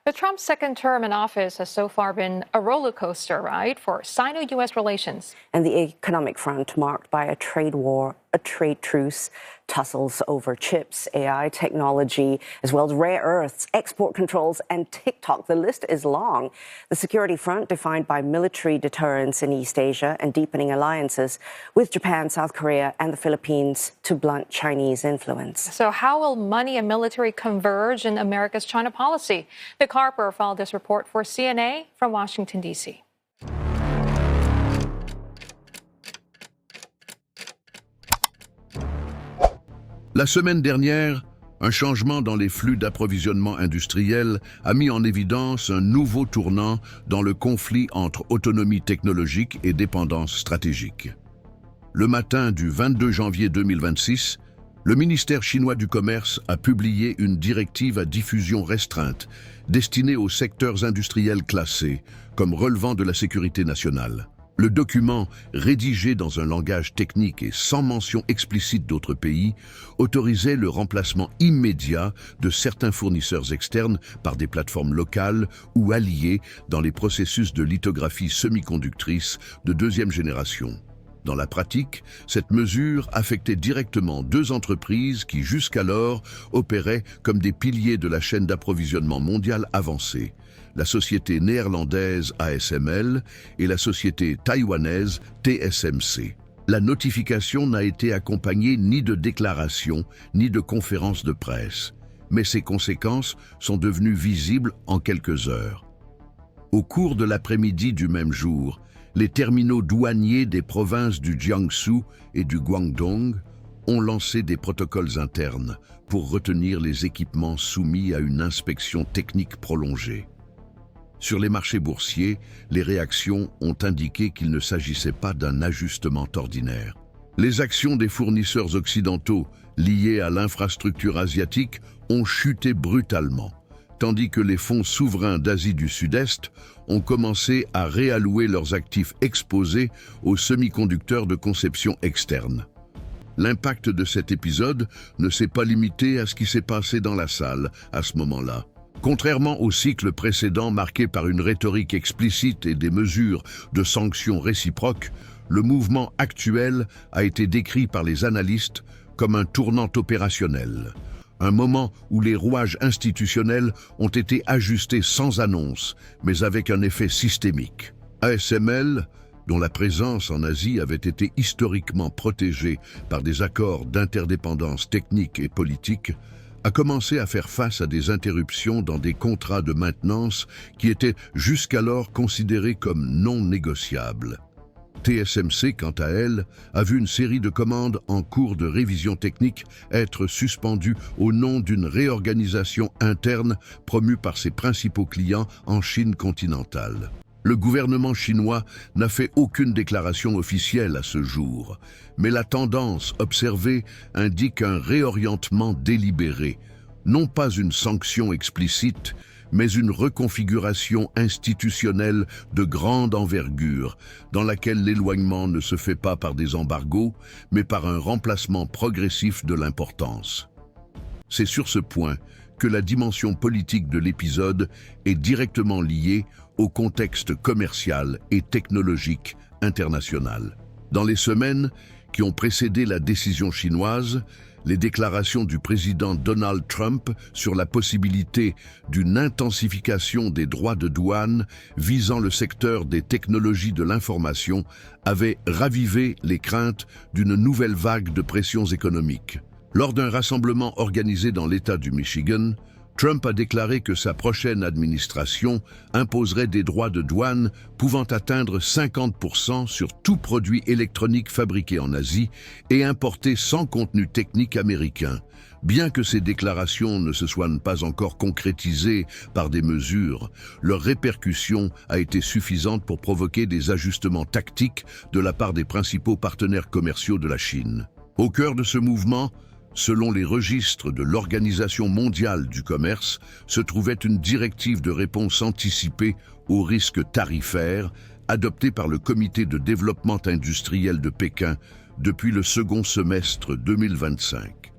But Trump's second term in office has so far been a roller coaster ride for Sino-U.S. relations. And the economic front marked by a trade war, a trade truce, tussles over chips, AI technology, as well as rare earths, export controls, and TikTok. The list is long. The security front defined by military deterrence in East Asia and deepening alliances with Japan, South Korea, and the Philippines to blunt Chinese influence. So how will money and military converge in America's China policy? Nick Harper followed this report for CNA from Washington, D.C. La semaine dernière, un changement dans les flux d'approvisionnement industriel a mis en évidence un nouveau tournant dans le conflit entre autonomie technologique et dépendance stratégique. Le matin du 22 janvier 2026, le ministère chinois du Commerce a publié une directive à diffusion restreinte destinée aux secteurs industriels classés comme relevant de la sécurité nationale. Le document, rédigé dans un langage technique et sans mention explicite d'autres pays, autorisait le remplacement immédiat de certains fournisseurs externes par des plateformes locales ou alliées dans les processus de lithographie semi-conductrice de deuxième génération. Dans la pratique, cette mesure affectait directement deux entreprises qui jusqu'alors opéraient comme des piliers de la chaîne d'approvisionnement mondiale avancée, la société néerlandaise ASML et la société taïwanaise TSMC. La notification n'a été accompagnée ni de déclarations ni de conférences de presse, mais ses conséquences sont devenues visibles en quelques heures. Au cours de l'après-midi du même jour, les terminaux douaniers des provinces du Jiangsu et du Guangdong ont lancé des protocoles internes pour retenir les équipements soumis à une inspection technique prolongée. Sur les marchés boursiers, les réactions ont indiqué qu'il ne s'agissait pas d'un ajustement ordinaire. Les actions des fournisseurs occidentaux liées à l'infrastructure asiatique ont chuté brutalement, tandis que les fonds souverains d'Asie du Sud-Est ont commencé à réallouer leurs actifs exposés aux semi-conducteurs de conception externe. L'impact de cet épisode ne s'est pas limité à ce qui s'est passé dans la salle à ce moment-là. Contrairement au cycle précédent marqué par une rhétorique explicite et des mesures de sanctions réciproques, le mouvement actuel a été décrit par les analystes comme un tournant opérationnel. Un moment où les rouages institutionnels ont été ajustés sans annonce, mais avec un effet systémique. ASML, dont la présence en Asie avait été historiquement protégée par des accords d'interdépendance technique et politique, a commencé à faire face à des interruptions dans des contrats de maintenance qui étaient jusqu'alors considérés comme non négociables. TSMC, quant à elle, a vu une série de commandes en cours de révision technique être suspendues au nom d'une réorganisation interne promue par ses principaux clients en Chine continentale. Le gouvernement chinois n'a fait aucune déclaration officielle à ce jour, mais la tendance observée indique un réorientement délibéré, non pas une sanction explicite, mais une reconfiguration institutionnelle de grande envergure, dans laquelle l'éloignement ne se fait pas par des embargos, mais par un remplacement progressif de l'importance. C'est sur ce point que la dimension politique de l'épisode est directement liée au contexte commercial et technologique international. Dans les semaines qui ont précédé la décision chinoise, les déclarations du président Donald Trump sur la possibilité d'une intensification des droits de douane visant le secteur des technologies de l'information avaient ravivé les craintes d'une nouvelle vague de pressions économiques. Lors d'un rassemblement organisé dans l'État du Michigan, Trump a déclaré que sa prochaine administration imposerait des droits de douane pouvant atteindre 50% sur tout produit électronique fabriqué en Asie et importé sans contenu technique américain. Bien que ces déclarations ne se soient pas encore concrétisées par des mesures, leur répercussion a été suffisante pour provoquer des ajustements tactiques de la part des principaux partenaires commerciaux de la Chine. Au cœur de ce mouvement, selon les registres de l'Organisation mondiale du commerce, se trouvait une directive de réponse anticipée aux risques tarifaires adoptée par le Comité de développement industriel de Pékin depuis le second semestre 2025.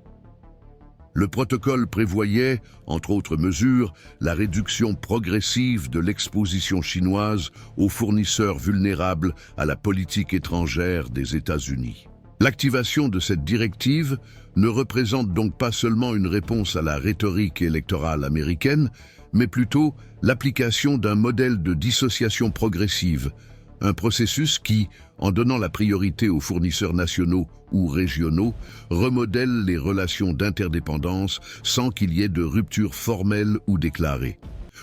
Le protocole prévoyait, entre autres mesures, la réduction progressive de l'exposition chinoise aux fournisseurs vulnérables à la politique étrangère des États-Unis. L'activation de cette directive ne représente donc pas seulement une réponse à la rhétorique électorale américaine, mais plutôt l'application d'un modèle de dissociation progressive, un processus qui, en donnant la priorité aux fournisseurs nationaux ou régionaux, remodèle les relations d'interdépendance sans qu'il y ait de rupture formelle ou déclarée.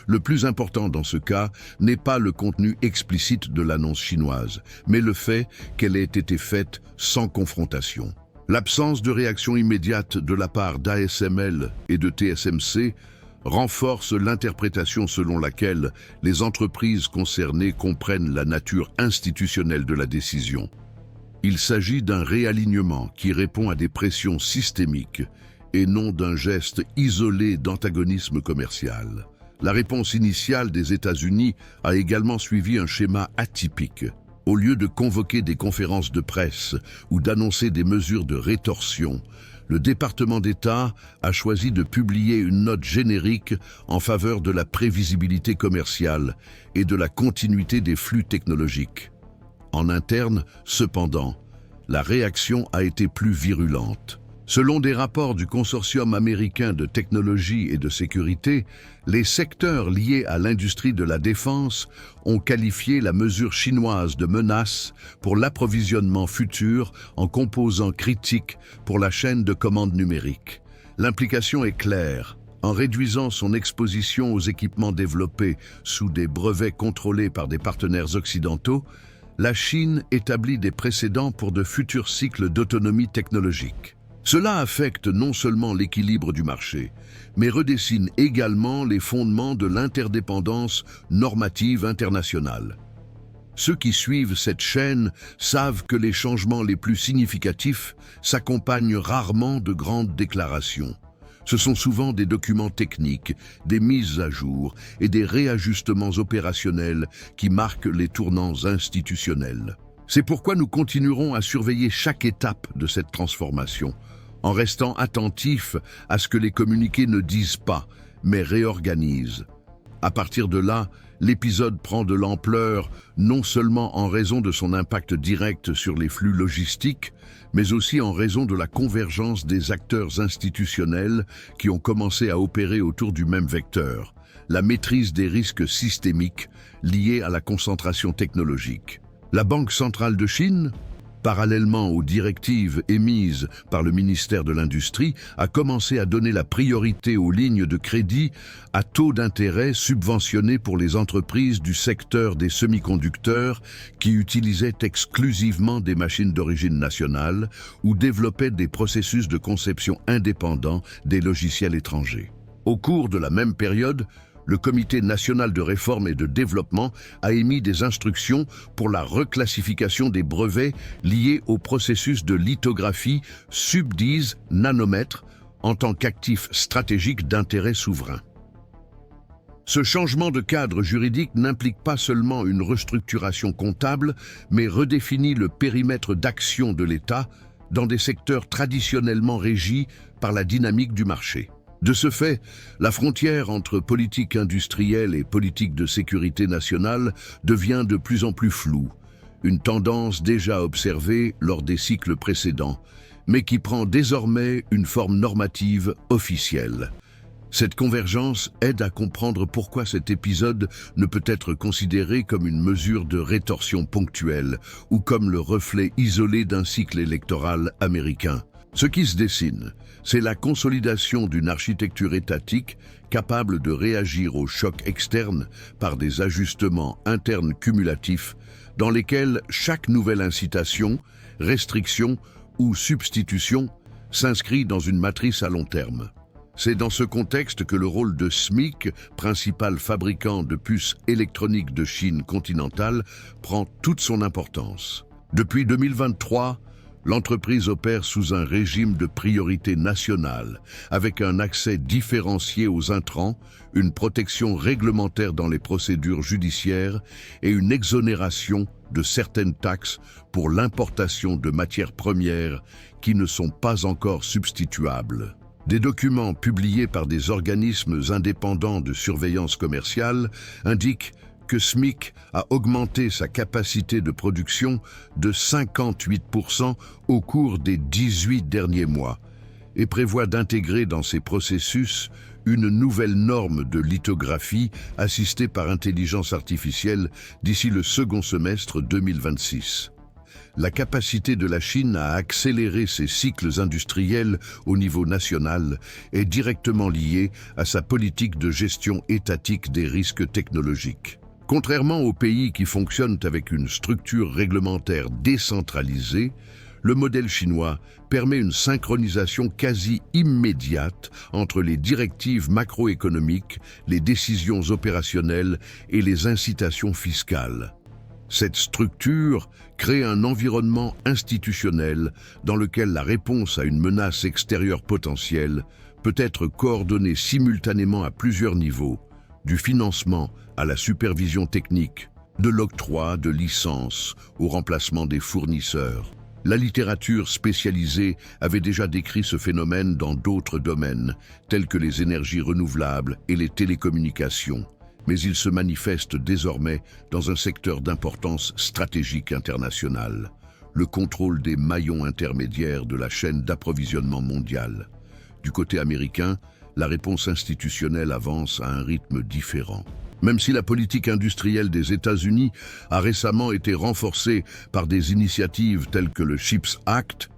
Le plus important dans ce cas n'est pas le contenu explicite de l'annonce chinoise, mais le fait qu'elle ait été faite sans confrontation. L'absence de réaction immédiate de la part d'ASML et de TSMC renforce l'interprétation selon laquelle les entreprises concernées comprennent la nature institutionnelle de la décision. Il s'agit d'un réalignement qui répond à des pressions systémiques et non d'un geste isolé d'antagonisme commercial. La réponse initiale des États-Unis a également suivi un schéma atypique. Au lieu de convoquer des conférences de presse ou d'annoncer des mesures de rétorsion, le département d'État a choisi de publier une note générique en faveur de la prévisibilité commerciale et de la continuité des flux technologiques. En interne, cependant, la réaction a été plus virulente. Selon des rapports du Consortium américain de technologie et de sécurité, les secteurs liés à l'industrie de la défense ont qualifié la mesure chinoise de menace pour l'approvisionnement futur en composants critiques pour la chaîne de commande numérique. L'implication est claire. En réduisant son exposition aux équipements développés sous des brevets contrôlés par des partenaires occidentaux, la Chine établit des précédents pour de futurs cycles d'autonomie technologique. Cela affecte non seulement l'équilibre du marché, mais redessine également les fondements de l'interdépendance normative internationale. Ceux qui suivent cette chaîne savent que les changements les plus significatifs s'accompagnent rarement de grandes déclarations. Ce sont souvent des documents techniques, des mises à jour et des réajustements opérationnels qui marquent les tournants institutionnels. C'est pourquoi nous continuerons à surveiller chaque étape de cette transformation, en restant attentifs à ce que les communiqués ne disent pas, mais réorganisent. À partir de là, l'épisode prend de l'ampleur non seulement en raison de son impact direct sur les flux logistiques, mais aussi en raison de la convergence des acteurs institutionnels qui ont commencé à opérer autour du même vecteur, la maîtrise des risques systémiques liés à la concentration technologique. La Banque centrale de Chine, parallèlement aux directives émises par le ministère de l'Industrie, a commencé à donner la priorité aux lignes de crédit à taux d'intérêt subventionnés pour les entreprises du secteur des semi-conducteurs qui utilisaient exclusivement des machines d'origine nationale ou développaient des processus de conception indépendants des logiciels étrangers. Au cours de la même période, le Comité national de réforme et de développement a émis des instructions pour la reclassification des brevets liés au processus de lithographie sub-10 nanomètres en tant qu'actif stratégique d'intérêt souverain. Ce changement de cadre juridique n'implique pas seulement une restructuration comptable, mais redéfinit le périmètre d'action de l'État dans des secteurs traditionnellement régis par la dynamique du marché. De ce fait, la frontière entre politique industrielle et politique de sécurité nationale devient de plus en plus floue, une tendance déjà observée lors des cycles précédents, mais qui prend désormais une forme normative officielle. Cette convergence aide à comprendre pourquoi cet épisode ne peut être considéré comme une mesure de rétorsion ponctuelle ou comme le reflet isolé d'un cycle électoral américain. Ce qui se dessine, c'est la consolidation d'une architecture étatique capable de réagir aux chocs externes par des ajustements internes cumulatifs dans lesquels chaque nouvelle incitation, restriction ou substitution s'inscrit dans une matrice à long terme. C'est dans ce contexte que le rôle de SMIC, principal fabricant de puces électroniques de Chine continentale, prend toute son importance. Depuis 2023, l'entreprise opère sous un régime de priorité nationale, avec un accès différencié aux intrants, une protection réglementaire dans les procédures judiciaires et une exonération de certaines taxes pour l'importation de matières premières qui ne sont pas encore substituables. Des documents publiés par des organismes indépendants de surveillance commerciale indiquent que SMIC a augmenté sa capacité de production de 58% au cours des 18 derniers mois et prévoit d'intégrer dans ses processus une nouvelle norme de lithographie assistée par intelligence artificielle d'ici le second semestre 2026. La capacité de la Chine à accélérer ses cycles industriels au niveau national est directement liée à sa politique de gestion étatique des risques technologiques. Contrairement aux pays qui fonctionnent avec une structure réglementaire décentralisée, le modèle chinois permet une synchronisation quasi immédiate entre les directives macroéconomiques, les décisions opérationnelles et les incitations fiscales. Cette structure crée un environnement institutionnel dans lequel la réponse à une menace extérieure potentielle peut être coordonnée simultanément à plusieurs niveaux, du financement à la supervision technique, de l'octroi de licences au remplacement des fournisseurs. La littérature spécialisée avait déjà décrit ce phénomène dans d'autres domaines, tels que les énergies renouvelables et les télécommunications, mais il se manifeste désormais dans un secteur d'importance stratégique internationale, le contrôle des maillons intermédiaires de la chaîne d'approvisionnement mondiale. Du côté américain, la réponse institutionnelle avance à un rythme différent. Même si la politique industrielle des États-Unis a récemment été renforcée par des initiatives telles que le CHIPS Act,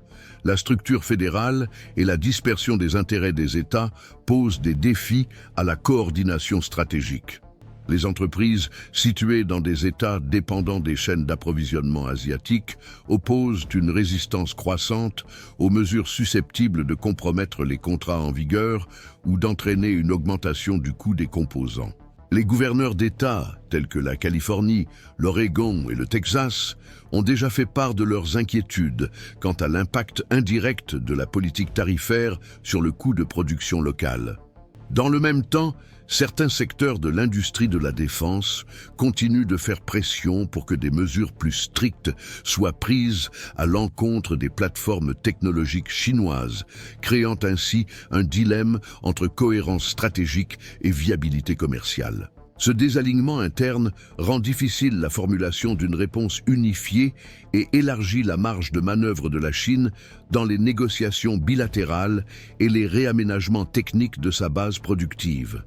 la structure fédérale et la dispersion des intérêts des États posent des défis à la coordination stratégique. Les entreprises situées dans des États dépendants des chaînes d'approvisionnement asiatiques opposent une résistance croissante aux mesures susceptibles de compromettre les contrats en vigueur ou d'entraîner une augmentation du coût des composants. Les gouverneurs d'États, tels que la Californie, l'Oregon et le Texas, ont déjà fait part de leurs inquiétudes quant à l'impact indirect de la politique tarifaire sur le coût de production locale. Dans le même temps, certains secteurs de l'industrie de la défense continuent de faire pression pour que des mesures plus strictes soient prises à l'encontre des plateformes technologiques chinoises, créant ainsi un dilemme entre cohérence stratégique et viabilité commerciale. Ce désalignement interne rend difficile la formulation d'une réponse unifiée et élargit la marge de manœuvre de la Chine dans les négociations bilatérales et les réaménagements techniques de sa base productive.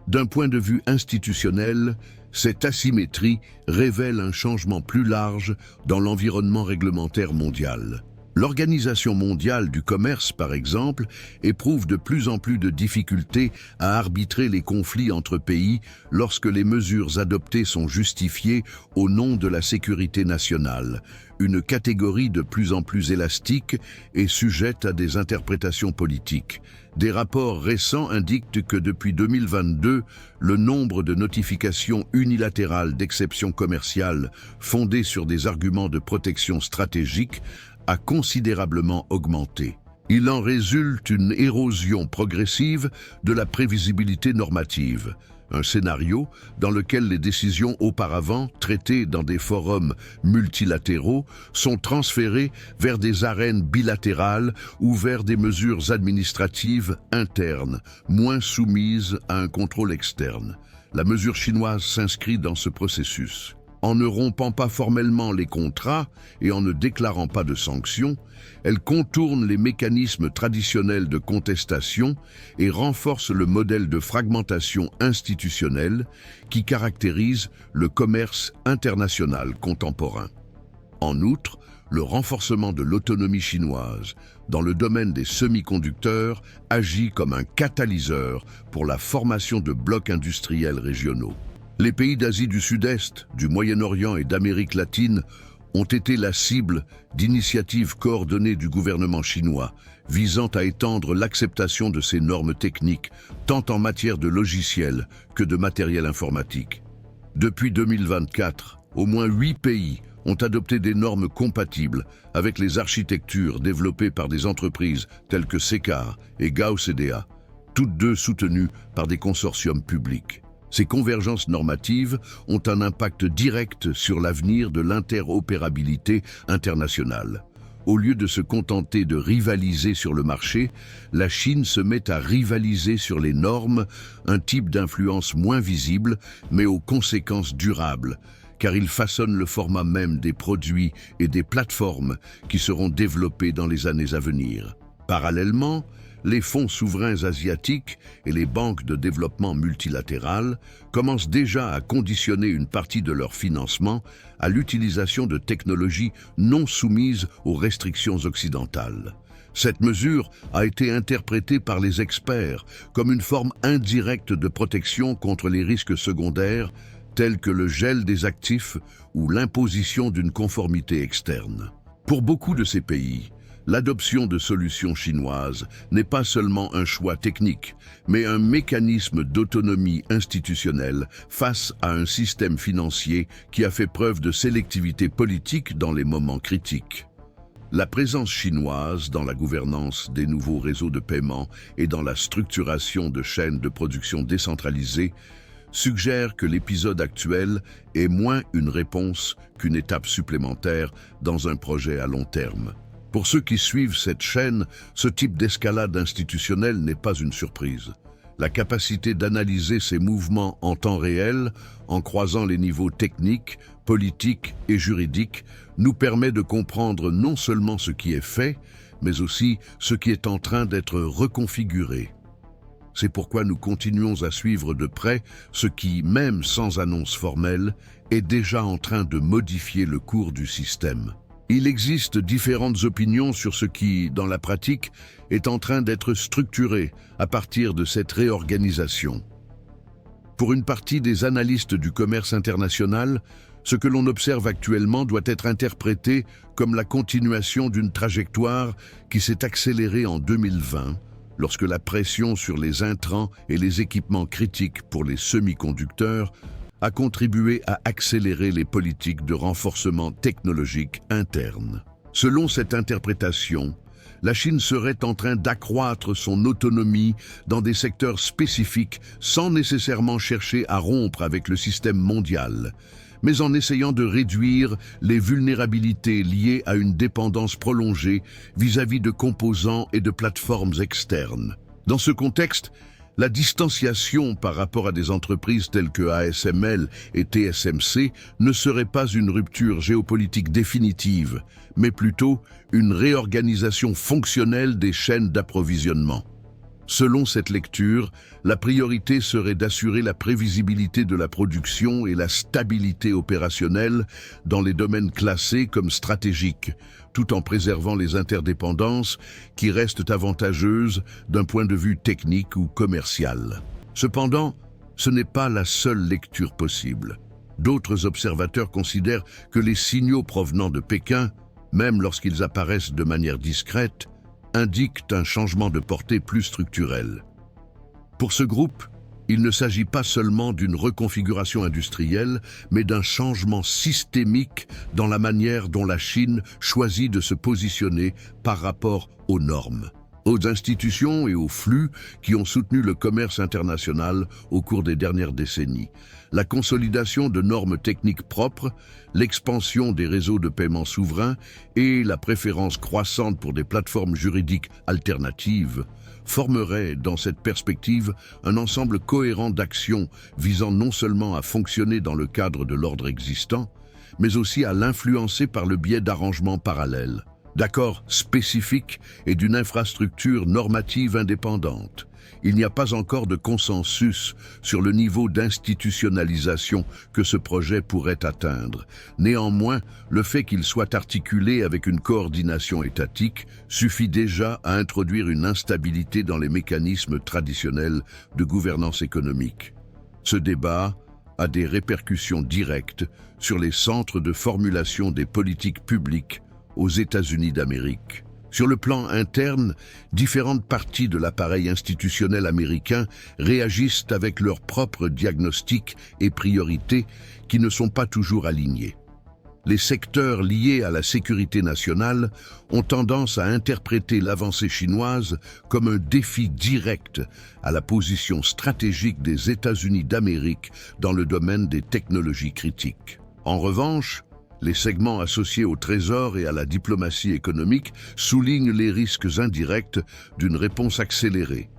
D'un point de vue institutionnel, cette asymétrie révèle un changement plus large dans l'environnement réglementaire mondial. L'Organisation mondiale du commerce, par exemple, éprouve de plus en plus de difficultés à arbitrer les conflits entre pays lorsque les mesures adoptées sont justifiées au nom de la sécurité nationale, une catégorie de plus en plus élastique et sujette à des interprétations politiques. Des rapports récents indiquent que depuis 2022, le nombre de notifications unilatérales d'exceptions commerciales fondées sur des arguments de protection stratégique a considérablement augmenté. Il en résulte une érosion progressive de la prévisibilité normative, un scénario dans lequel les décisions auparavant traitées dans des forums multilatéraux sont transférées vers des arènes bilatérales ou vers des mesures administratives internes, moins soumises à un contrôle externe. La mesure chinoise s'inscrit dans ce processus. En ne rompant pas formellement les contrats et en ne déclarant pas de sanctions, elle contourne les mécanismes traditionnels de contestation et renforce le modèle de fragmentation institutionnelle qui caractérise le commerce international contemporain. En outre, le renforcement de l'autonomie chinoise dans le domaine des semi-conducteurs agit comme un catalyseur pour la formation de blocs industriels régionaux. Les pays d'Asie du Sud-Est, du Moyen-Orient et d'Amérique latine ont été la cible d'initiatives coordonnées du gouvernement chinois visant à étendre l'acceptation de ces normes techniques, tant en matière de logiciels que de matériel informatique. Depuis 2024, au moins 8 pays ont adopté des normes compatibles avec les architectures développées par des entreprises telles que Secar et GAO-CDA, toutes deux soutenues par des consortiums publics. Ces convergences normatives ont un impact direct sur l'avenir de l'interopérabilité internationale. Au lieu de se contenter de rivaliser sur le marché, la Chine se met à rivaliser sur les normes, un type d'influence moins visible, mais aux conséquences durables, car il façonne le format même des produits et des plateformes qui seront développés dans les années à venir. Parallèlement, les fonds souverains asiatiques et les banques de développement multilatérales commencent déjà à conditionner une partie de leur financement à l'utilisation de technologies non soumises aux restrictions occidentales. Cette mesure a été interprétée par les experts comme une forme indirecte de protection contre les risques secondaires tels que le gel des actifs ou l'imposition d'une conformité externe. Pour beaucoup de ces pays, l'adoption de solutions chinoises n'est pas seulement un choix technique, mais un mécanisme d'autonomie institutionnelle face à un système financier qui a fait preuve de sélectivité politique dans les moments critiques. La présence chinoise dans la gouvernance des nouveaux réseaux de paiement et dans la structuration de chaînes de production décentralisées suggère que l'épisode actuel est moins une réponse qu'une étape supplémentaire dans un projet à long terme. Pour ceux qui suivent cette chaîne, ce type d'escalade institutionnelle n'est pas une surprise. La capacité d'analyser ces mouvements en temps réel, en croisant les niveaux techniques, politiques et juridiques, nous permet de comprendre non seulement ce qui est fait, mais aussi ce qui est en train d'être reconfiguré. C'est pourquoi nous continuons à suivre de près ce qui, même sans annonce formelle, est déjà en train de modifier le cours du système. Il existe différentes opinions sur ce qui, dans la pratique, est en train d'être structuré à partir de cette réorganisation. Pour une partie des analystes du commerce international, ce que l'on observe actuellement doit être interprété comme la continuation d'une trajectoire qui s'est accélérée en 2020, lorsque la pression sur les intrants et les équipements critiques pour les semi-conducteurs a contribué à accélérer les politiques de renforcement technologique interne. Selon cette interprétation, la Chine serait en train d'accroître son autonomie dans des secteurs spécifiques sans nécessairement chercher à rompre avec le système mondial, mais en essayant de réduire les vulnérabilités liées à une dépendance prolongée vis-à-vis de composants et de plateformes externes. Dans ce contexte, la distanciation par rapport à des entreprises telles que ASML et TSMC ne serait pas une rupture géopolitique définitive, mais plutôt une réorganisation fonctionnelle des chaînes d'approvisionnement. Selon cette lecture, la priorité serait d'assurer la prévisibilité de la production et la stabilité opérationnelle dans les domaines classés comme stratégiques, tout en préservant les interdépendances qui restent avantageuses d'un point de vue technique ou commercial. Cependant, ce n'est pas la seule lecture possible. D'autres observateurs considèrent que les signaux provenant de Pékin, même lorsqu'ils apparaissent de manière discrète, indiquent un changement de portée plus structurel. Pour ce groupe, il ne s'agit pas seulement d'une reconfiguration industrielle, mais d'un changement systémique dans la manière dont la Chine choisit de se positionner par rapport aux normes, aux institutions et aux flux qui ont soutenu le commerce international au cours des dernières décennies. La consolidation de normes techniques propres, l'expansion des réseaux de paiement souverains et la préférence croissante pour des plateformes juridiques alternatives formeraient, dans cette perspective, un ensemble cohérent d'actions visant non seulement à fonctionner dans le cadre de l'ordre existant, mais aussi à l'influencer par le biais d'arrangements parallèles, d'accords spécifiques et d'une infrastructure normative indépendante. Il n'y a pas encore de consensus sur le niveau d'institutionnalisation que ce projet pourrait atteindre. Néanmoins, le fait qu'il soit articulé avec une coordination étatique suffit déjà à introduire une instabilité dans les mécanismes traditionnels de gouvernance économique. Ce débat a des répercussions directes sur les centres de formulation des politiques publiques aux États-Unis d'Amérique. Sur le plan interne, différentes parties de l'appareil institutionnel américain réagissent avec leurs propres diagnostics et priorités qui ne sont pas toujours alignés. Les secteurs liés à la sécurité nationale ont tendance à interpréter l'avancée chinoise comme un défi direct à la position stratégique des États-Unis d'Amérique dans le domaine des technologies critiques. En revanche, Les segments associés au trésor et à la diplomatie économique soulignent les risques indirects d'une réponse accélérée,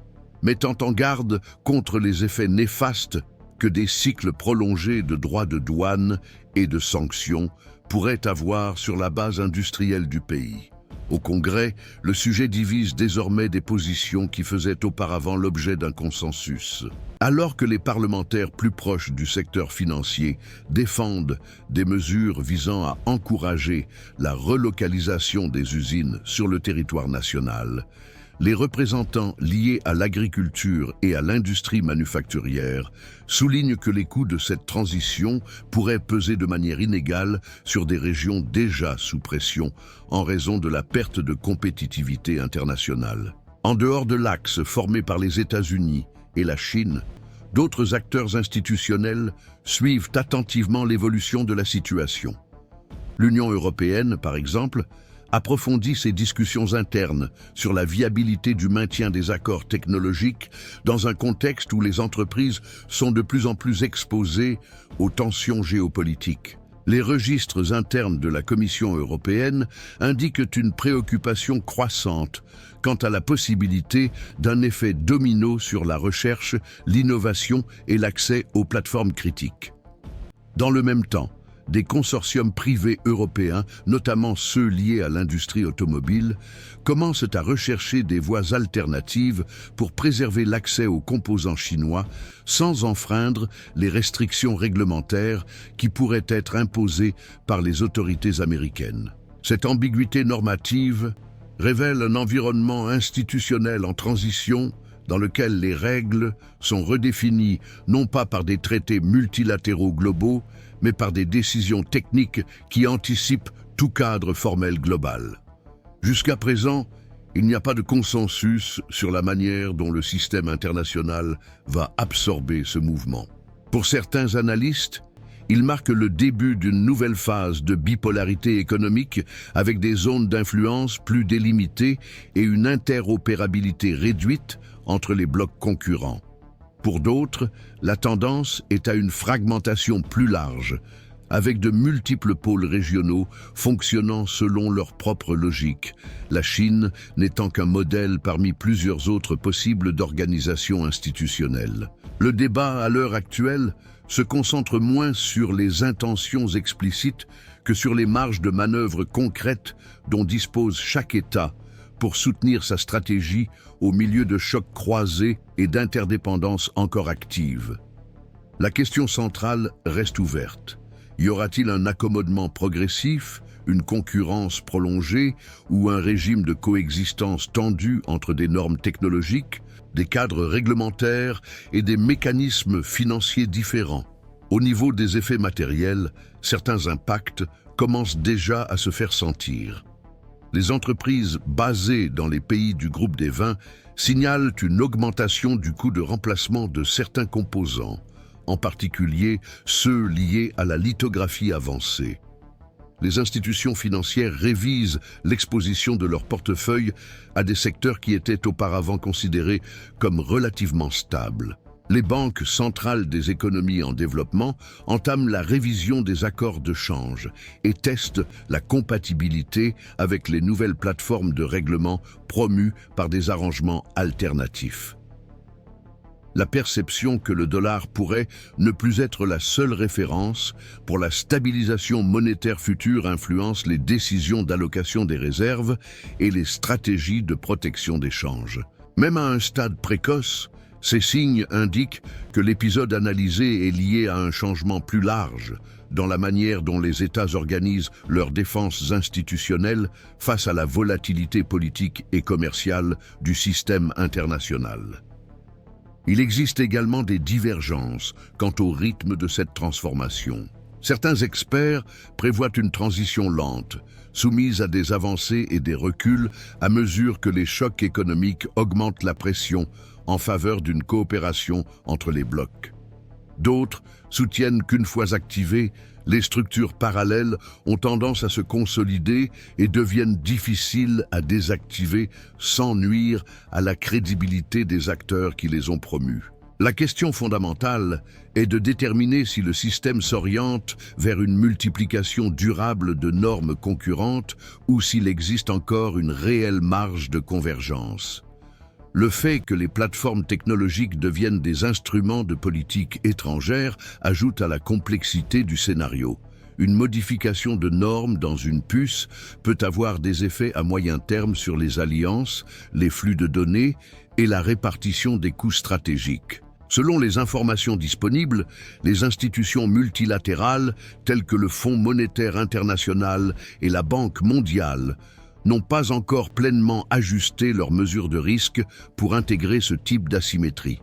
mettant en garde contre les effets néfastes que des cycles prolongés de droits de douane et de sanctions pourraient avoir sur la base industrielle du pays. Au Congrès, le sujet divise désormais des positions qui faisaient auparavant l'objet d'un consensus. Alors que les parlementaires plus proches du secteur financier défendent des mesures visant à encourager la relocalisation des usines sur le territoire national, les représentants liés à l'agriculture et à l'industrie manufacturière soulignent que les coûts de cette transition pourraient peser de manière inégale sur des régions déjà sous pression en raison de la perte de compétitivité internationale. En dehors de l'axe formé par les États-Unis et la Chine, d'autres acteurs institutionnels suivent attentivement l'évolution de la situation. L'Union européenne, par exemple, approfondit ses discussions internes sur la viabilité du maintien des accords technologiques dans un contexte où les entreprises sont de plus en plus exposées aux tensions géopolitiques. Les registres internes de la Commission européenne indiquent une préoccupation croissante quant à la possibilité d'un effet domino sur la recherche, l'innovation et l'accès aux plateformes critiques. Dans le même temps, des consortiums privés européens, notamment ceux liés à l'industrie automobile, commencent à rechercher des voies alternatives pour préserver l'accès aux composants chinois sans enfreindre les restrictions réglementaires qui pourraient être imposées par les autorités américaines. Cette ambiguïté normative révèle un environnement institutionnel en transition dans lequel les règles sont redéfinies non pas par des traités multilatéraux globaux, mais par des décisions techniques qui anticipent tout cadre formel global. Jusqu'à présent, il n'y a pas de consensus sur la manière dont le système international va absorber ce mouvement. Pour certains analystes, il marque le début d'une nouvelle phase de bipolarité économique avec des zones d'influence plus délimitées et une interopérabilité réduite entre les blocs concurrents. Pour d'autres, la tendance est à une fragmentation plus large, avec de multiples pôles régionaux fonctionnant selon leur propre logique, la Chine n'étant qu'un modèle parmi plusieurs autres possibles d'organisation institutionnelle. Le débat à l'heure actuelle se concentre moins sur les intentions explicites que sur les marges de manœuvre concrètes dont dispose chaque État pour soutenir sa stratégie au milieu de chocs croisés et d'interdépendances encore actives. La question centrale reste ouverte. Y aura-t-il un accommodement progressif, une concurrence prolongée ou un régime de coexistence tendu entre des normes technologiques, des cadres réglementaires et des mécanismes financiers différents? Au niveau des effets matériels, certains impacts commencent déjà à se faire sentir. Les entreprises basées dans les pays du groupe des 20 signalent une augmentation du coût de remplacement de certains composants, en particulier ceux liés à la lithographie avancée. Les institutions financières révisent l'exposition de leur portefeuille à des secteurs qui étaient auparavant considérés comme relativement stables. Les banques centrales des économies en développement entament la révision des accords de change et testent la compatibilité avec les nouvelles plateformes de règlement promues par des arrangements alternatifs. La perception que le dollar pourrait ne plus être la seule référence pour la stabilisation monétaire future influence les décisions d'allocation des réserves et les stratégies de protection des changes. Même à un stade précoce, ces signes indiquent que l'épisode analysé est lié à un changement plus large dans la manière dont les États organisent leurs défenses institutionnelles face à la volatilité politique et commerciale du système international. Il existe également des divergences quant au rythme de cette transformation. Certains experts prévoient une transition lente, soumise à des avancées et des reculs à mesure que les chocs économiques augmentent la pression en faveur d'une coopération entre les blocs. D'autres soutiennent qu'une fois activées, les structures parallèles ont tendance à se consolider et deviennent difficiles à désactiver sans nuire à la crédibilité des acteurs qui les ont promus. La question fondamentale est de déterminer si le système s'oriente vers une multiplication durable de normes concurrentes ou s'il existe encore une réelle marge de convergence. Le fait que les plateformes technologiques deviennent des instruments de politique étrangère ajoute à la complexité du scénario. Une modification de normes dans une puce peut avoir des effets à moyen terme sur les alliances, les flux de données et la répartition des coûts stratégiques. Selon les informations disponibles, les institutions multilatérales telles que le Fonds monétaire international et la Banque mondiale n'ont pas encore pleinement ajusté leurs mesures de risque pour intégrer ce type d'asymétrie.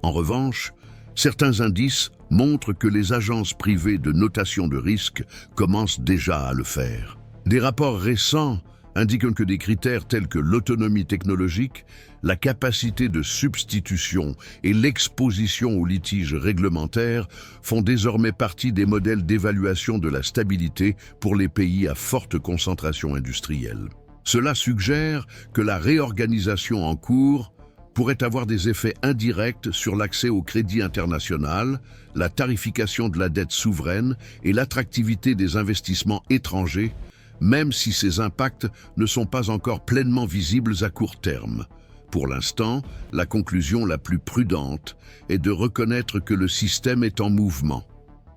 En revanche, certains indices montrent que les agences privées de notation de risque commencent déjà à le faire. Des rapports récents indiquent que des critères tels que l'autonomie technologique, la capacité de substitution et l'exposition aux litiges réglementaires font désormais partie des modèles d'évaluation de la stabilité pour les pays à forte concentration industrielle. Cela suggère que la réorganisation en cours pourrait avoir des effets indirects sur l'accès au crédit international, la tarification de la dette souveraine et l'attractivité des investissements étrangers, même si ces impacts ne sont pas encore pleinement visibles à court terme. Pour l'instant, la conclusion la plus prudente est de reconnaître que le système est en mouvement.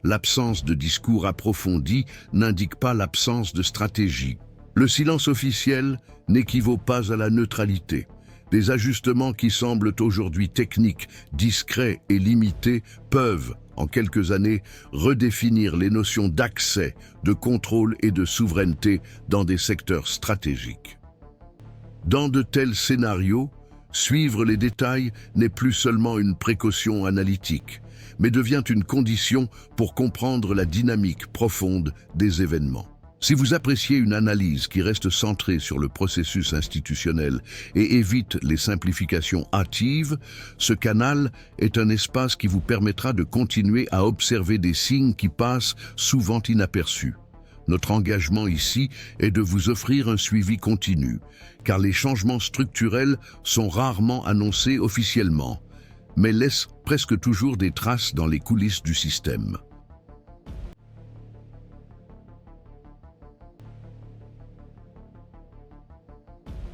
L'absence de discours approfondi n'indique pas l'absence de stratégie. Le silence officiel n'équivaut pas à la neutralité. Des ajustements qui semblent aujourd'hui techniques, discrets et limités peuvent, en quelques années, redéfinir les notions d'accès, de contrôle et de souveraineté dans des secteurs stratégiques. Dans de tels scénarios, suivre les détails n'est plus seulement une précaution analytique, mais devient une condition pour comprendre la dynamique profonde des événements. Si vous appréciez une analyse qui reste centrée sur le processus institutionnel et évite les simplifications hâtives, ce canal est un espace qui vous permettra de continuer à observer des signes qui passent souvent inaperçus. Notre engagement ici est de vous offrir un suivi continu, car les changements structurels sont rarement annoncés officiellement, mais laissent presque toujours des traces dans les coulisses du système.